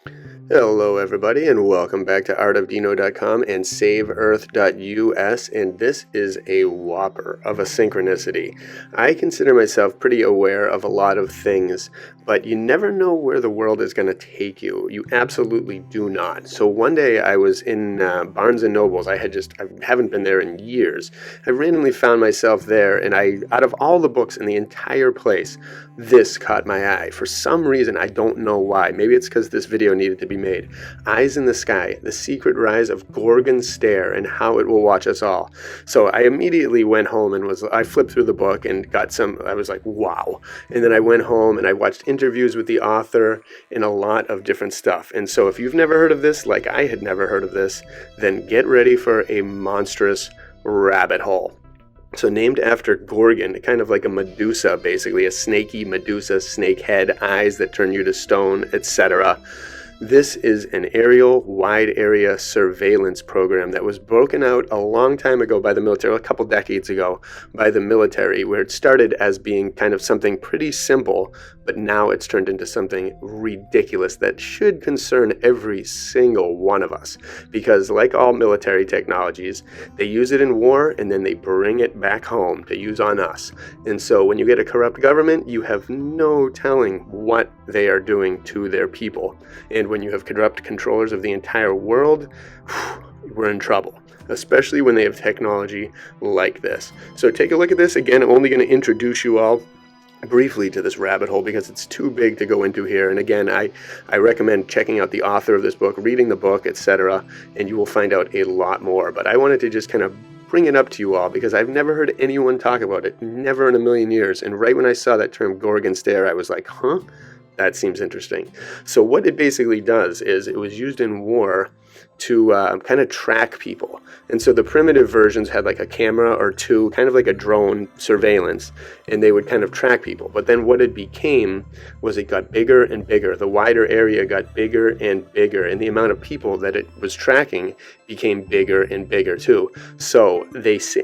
Hello everybody and welcome back to artofdino.com and saveearth.us, and this is a whopper of a synchronicity. I consider myself pretty aware of a lot of things, but you never know where the world is going to take you. You absolutely do not. So one day I was in Barnes & Noble's. I haven't been there in years. I randomly found myself there, and out of all the books in the entire place, this caught my eye. For some reason, I don't know why. Maybe it's because this video needed to be made. Eyes in the Sky, The Secret Rise of GORGON Stare and How It Will Watch Us All. So I immediately went home and I flipped through the book and I was like, wow. And then I went home and I watched interviews with the author and a lot of different stuff. And so if you've never heard of this, like I had never heard of this, then get ready for a monstrous rabbit hole. So named after Gorgon, kind of like a Medusa, basically, a snaky Medusa, snake head, eyes that turn you to stone, etc. This is an aerial, wide area surveillance program that was broken out a long time ago by the military, a couple decades ago by the military, where it started as being kind of something pretty simple, but now it's turned into something ridiculous that should concern every single one of us. Because like all military technologies, they use it in war and then they bring it back home to use on us. And so when you get a corrupt government, you have no telling what they are doing to their people. And when you have corrupt controllers of the entire world, we're in trouble, especially when they have technology like this. So take a look at this. Again, I'm only going to introduce you all briefly to this rabbit hole because it's too big to go into here. And again, I recommend checking out the author of this book, reading the book, etc., and you will find out a lot more. But I wanted to just kind of bring it up to you all because I've never heard anyone talk about it, never in a million years. And right when I saw that term Gorgon Stare, I was like, huh? That seems interesting. So what it basically does is it was used in war to kind of track people. And so the primitive versions had like a camera or two, kind of like a drone surveillance, and they would kind of track people. But then what it became was it got bigger and bigger. The wider area got bigger and bigger, and the amount of people that it was tracking became bigger and bigger too. So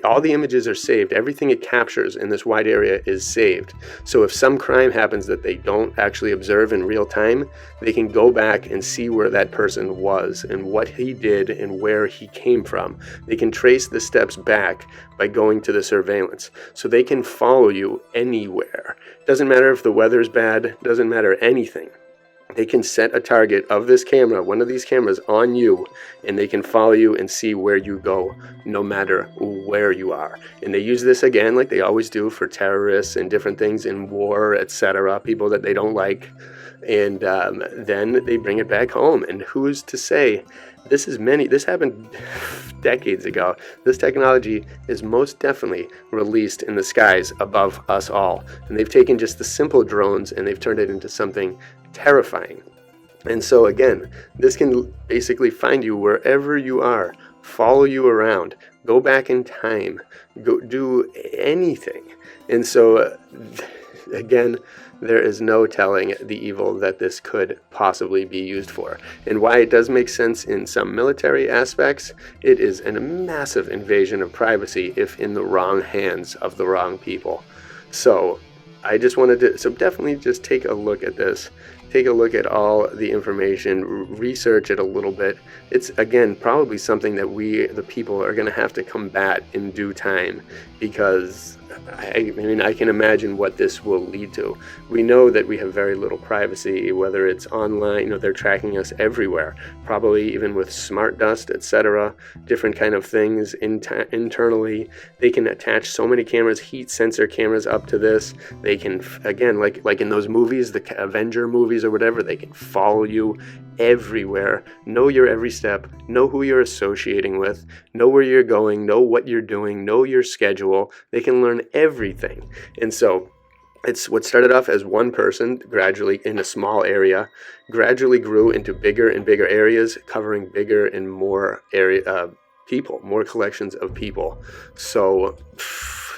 all the images are saved. Everything it captures in this wide area is saved. So if some crime happens that they don't actually observe in real time, they can go back and see where that person was and what he did and where he came from. They can trace the steps back by going to the surveillance. So they can follow you anywhere. Doesn't matter if the weather's bad, doesn't matter anything. They can set a target of this camera, one of these cameras, on you, and they can follow you and see where you go, no matter where you are. And they use this again, like they always do, for terrorists and different things in war, etc., people that they don't like. And then they bring it back home. And who's to say? This happened decades ago. This technology is most definitely released in the skies above us all. And they've taken just the simple drones and they've turned it into something terrifying. And so again, this can basically find you wherever you are, follow you around, go back in time, go do anything. And so again, there is no telling the evil that this could possibly be used for. And why it does make sense in some military aspects, it is a massive invasion of privacy if in the wrong hands of the wrong people. So I just wanted to, so definitely just take a look at this. Take a look at all the information, research it a little bit. It's, again, probably something that we, the people, are going to have to combat in due time because, I mean, I can imagine what this will lead to. We know that we have very little privacy, whether it's online, they're tracking us everywhere, probably even with smart dust, etc., different kind of things internally. They can attach so many cameras, heat sensor cameras up to this. They can, again, like in those movies, the Avenger movies or whatever, they can follow you everywhere, know your every step, know who you're associating with, know where you're going, know what you're doing, know your schedule. They can learn everything. And so it's what started off as one person gradually in a small area, gradually grew into bigger and bigger areas, covering bigger and more people, more collections of people. So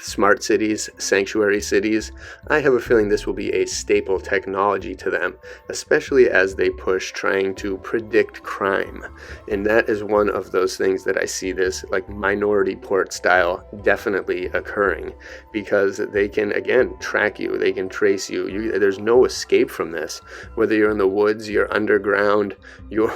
smart cities, sanctuary cities. I have a feeling this will be a staple technology to them, especially as they push trying to predict crime. And that is one of those things that I see this like minority report style definitely occurring, because they can, again, track you, they can trace you. There's no escape from this, whether you're in the woods, you're underground, you're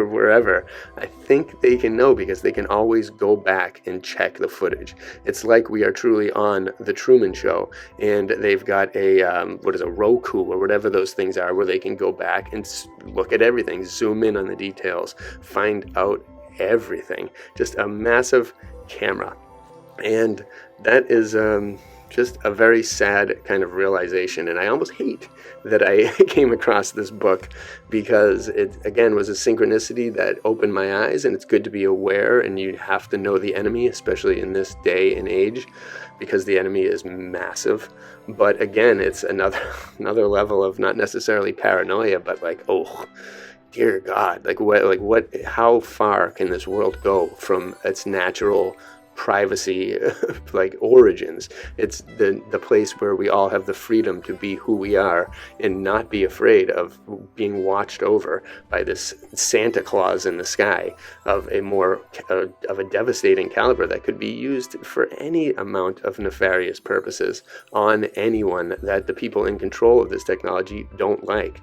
wherever. I think they can know, because they can always go back and check the footage. It's like we are truly on the Truman Show, and they've got a Roku or whatever those things are, where they can go back and look at everything, zoom in on the details, find out everything. Just a massive camera. And that is just a very sad kind of realization, and I almost hate that I came across this book, because it, again, was a synchronicity that opened my eyes. And it's good to be aware, and you have to know the enemy, especially in this day and age, because the enemy is massive. But again, it's another level of not necessarily paranoia, but like, oh dear God, what how far can this world go from its natural privacy like origins? It's the place where we all have the freedom to be who we are and not be afraid of being watched over by this Santa Claus in the sky of a devastating caliber that could be used for any amount of nefarious purposes on anyone that the people in control of this technology don't like.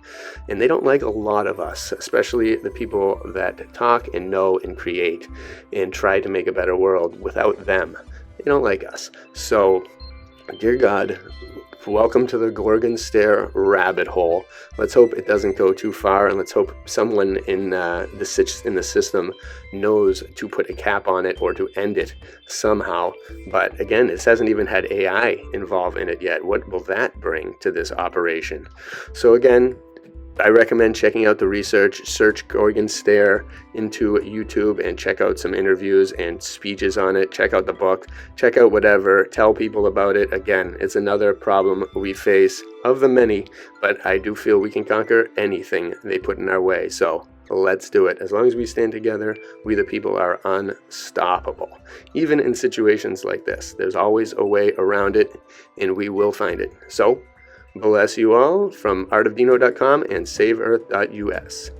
And they don't like a lot of us, especially the people that talk and know and create and try to make a better world. Without them, they don't like us. So, dear God, welcome to the Gorgon Stare rabbit hole. Let's hope it doesn't go too far, and let's hope someone in the system knows to put a cap on it or to end it somehow. But again, this hasn't even had AI involved in it yet. What will that bring to this operation? So again, I recommend checking out the research. Search Gorgon Stare into YouTube and check out some interviews and speeches on it. Check out the book. Check out whatever. Tell people about it. Again, it's another problem we face of the many, but I do feel we can conquer anything they put in our way. So let's do it. As long as we stand together, we the people are unstoppable. Even in situations like this, there's always a way around it, and we will find it. So bless you all from artofdino.com and saveearth.us.